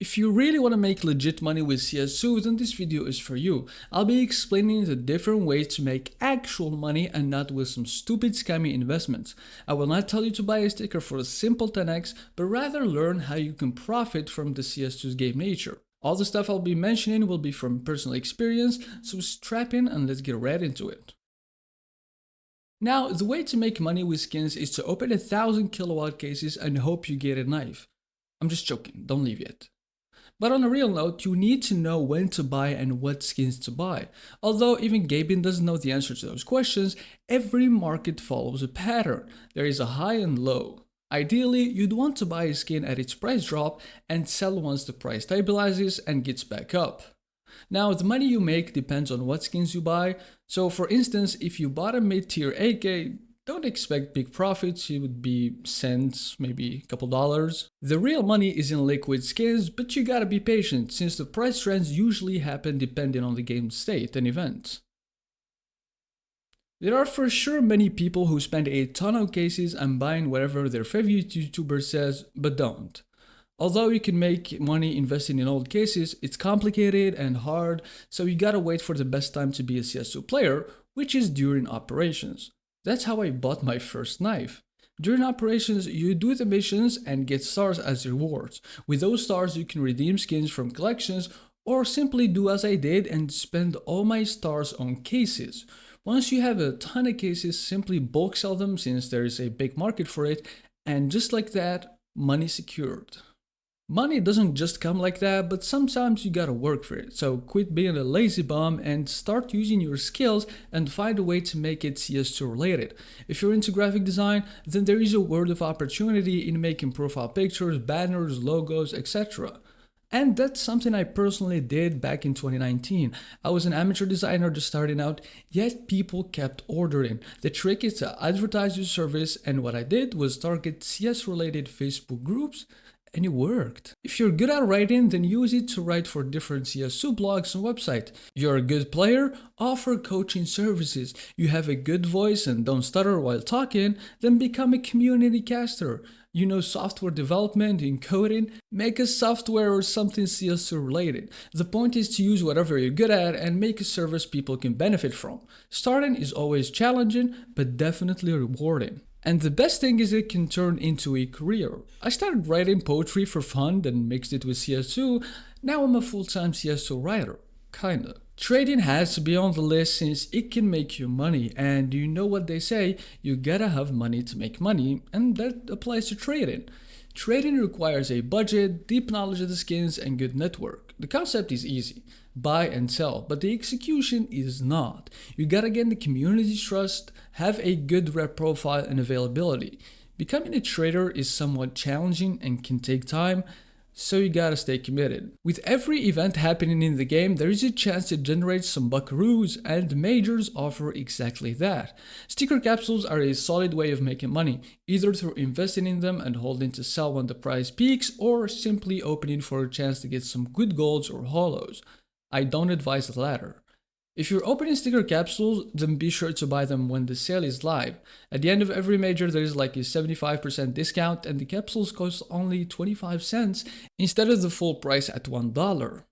If you really want to make legit money with CS2, then this video is for you. I'll be explaining the different ways to make actual money and not with some stupid scammy investments. I will not tell you to buy a sticker for a simple 10x, but rather learn how you can profit from the CS2's game nature. All the stuff I'll be mentioning will be from personal experience, so strap in and let's get right into it. Now, the way to make money with skins is to open 1000 kilowatt cases and hope you get a knife. I'm just joking, don't leave yet. But on a real note, you need to know when to buy and what skins to buy. Although even Gabin doesn't know the answer to those questions, every market follows a pattern. There is a high and low. Ideally, you'd want to buy a skin at its price drop and sell once the price stabilizes and gets back up. Now, the money you make depends on what skins you buy. So for instance, if you bought a mid-tier AK, don't expect big profits, it would be cents, maybe a couple dollars. The real money is in liquid skins, but you gotta be patient since the price trends usually happen depending on the game's state and events. There are for sure many people who spend a ton of cases on buying whatever their favorite YouTuber says, but don't. Although you can make money investing in old cases, it's complicated and hard, so you gotta wait for the best time to be a CS2 player, which is during operations. That's how I bought my first knife. During operations, you do the missions and get stars as rewards. With those stars, you can redeem skins from collections or simply do as I did and spend all my stars on cases. Once you have a ton of cases, simply bulk sell them since there is a big market for it, and just like that, money secured. Money doesn't just come like that, but sometimes you gotta work for it, so quit being a lazy bum and start using your skills and find a way to make it CS2 related. If you're into graphic design, then there is a world of opportunity in making profile pictures, banners, logos, etc. And that's something I personally did back in 2019. I was an amateur designer just starting out, yet people kept ordering. The trick is to advertise your service, and what I did was target CS related Facebook groups, and it worked. If you're good at writing, then use it to write for different CS2 blogs and websites. You're a good player? Offer coaching services. You have a good voice and don't stutter while talking? Then become a community caster. You know software development and coding? Make a software or something CS2 related. The point is to use whatever you're good at and make a service people can benefit from. Starting is always challenging, but definitely rewarding. And the best thing is it can turn into a career. I started writing poetry for fun, then mixed it with CS2. Now I'm a full-time CS2 writer. Kinda. Trading has to be on the list since it can make you money, and you know what they say, you gotta have money to make money, and that applies to trading. Trading requires a budget, deep knowledge of the skins, and good network. The concept is easy. Buy and sell, but the execution is not. You gotta gain the community's trust, have a good rep profile and availability. Becoming a trader is somewhat challenging and can take time, so you gotta stay committed. With every event happening in the game, there is a chance to generate some buckaroos, and majors offer exactly that. Sticker capsules are a solid way of making money, either through investing in them and holding to sell when the price peaks, or simply opening for a chance to get some good golds or holos. I don't advise the latter. If you're opening sticker capsules, then be sure to buy them when the sale is live. At the end of every major, there is like a 75% discount, and the capsules cost only 25 cents instead of the full price at $1.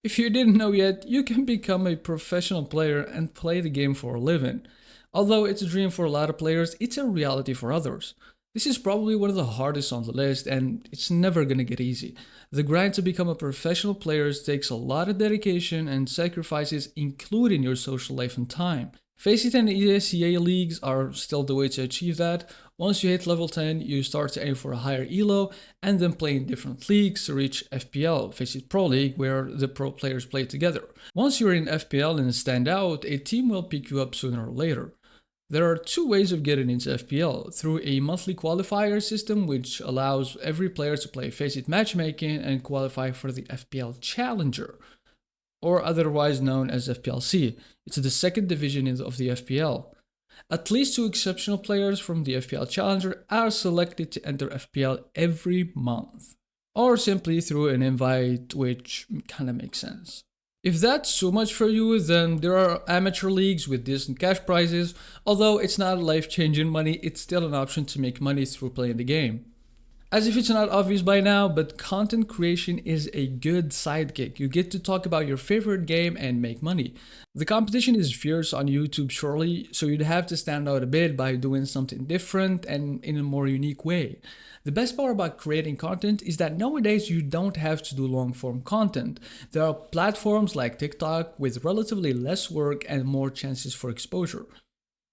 If you didn't know yet, you can become a professional player and play the game for a living. Although it's a dream for a lot of players, it's a reality for others. This is probably one of the hardest on the list, and it's never gonna get easy. The grind to become a professional player takes a lot of dedication and sacrifices, including your social life and time. Faceit and ESEA leagues are still the way to achieve that. Once you hit level 10, you start to aim for a higher elo and then play in different leagues to reach FPL, Faceit Pro League, where the pro players play together. Once you're in FPL and stand out, a team will pick you up sooner or later. There are two ways of getting into FPL, through a monthly qualifier system which allows every player to play Faceit matchmaking and qualify for the FPL Challenger, or otherwise known as FPLC. It's the second division of the FPL. At least 2 exceptional players from the FPL Challenger are selected to enter FPL every month, or simply through an invite, which kinda makes sense. If that's too much for you, then there are amateur leagues with decent cash prizes. Although it's not life-changing money, it's still an option to make money through playing the game. As if it's not obvious by now, but content creation is a good sidekick. You get to talk about your favorite game and make money. The competition is fierce on YouTube surely, so you'd have to stand out a bit by doing something different and in a more unique way. The best part about creating content is that nowadays you don't have to do long form content. There are platforms like TikTok with relatively less work and more chances for exposure.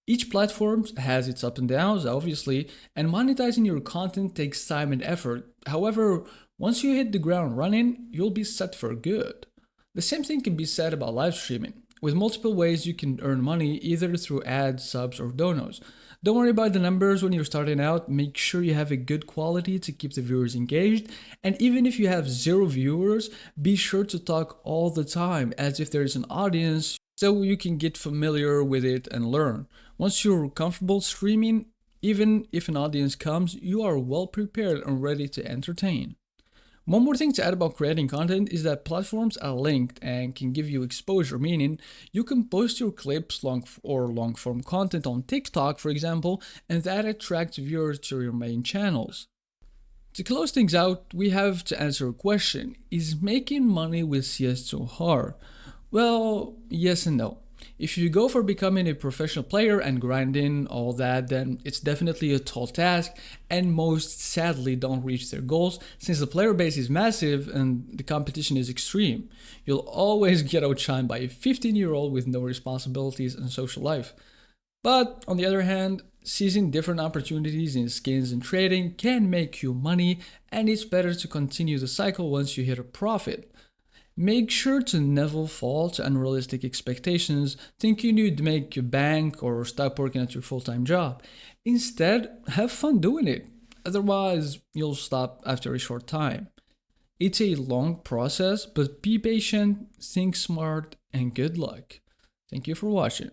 Each platform has its ups and downs, obviously, and monetizing your content takes time and effort. However, once you hit the ground running, you'll be set for good. The same thing can be said about live streaming, with multiple ways you can earn money either through ads, subs, or donos. Don't worry about the numbers when you're starting out, make sure you have a good quality to keep the viewers engaged, and even if you have zero viewers, be sure to talk all the time as if there's an audience so you can get familiar with it and learn. Once you're comfortable streaming, even if an audience comes, you are well prepared and ready to entertain. One more thing to add about creating content is that platforms are linked and can give you exposure, meaning you can post your clips long form content on TikTok, for example, and that attracts viewers to your main channels. To close things out, we have to answer a question: is making money with CS2 hard? Well, yes and no. If you go for becoming a professional player and grinding all that, then it's definitely a tall task, and most sadly don't reach their goals since the player base is massive and the competition is extreme. You'll always get outshined by a 15-year-old with no responsibilities and social life. But on the other hand, seizing different opportunities in skins and trading can make you money, and it's better to continue the cycle once you hit a profit. Make sure to never fall to unrealistic expectations, thinking you'd make a bank or stop working at your full-time job. Instead, have fun doing it. Otherwise, you'll stop after a short time. It's a long process, but be patient, think smart, and good luck. Thank you for watching.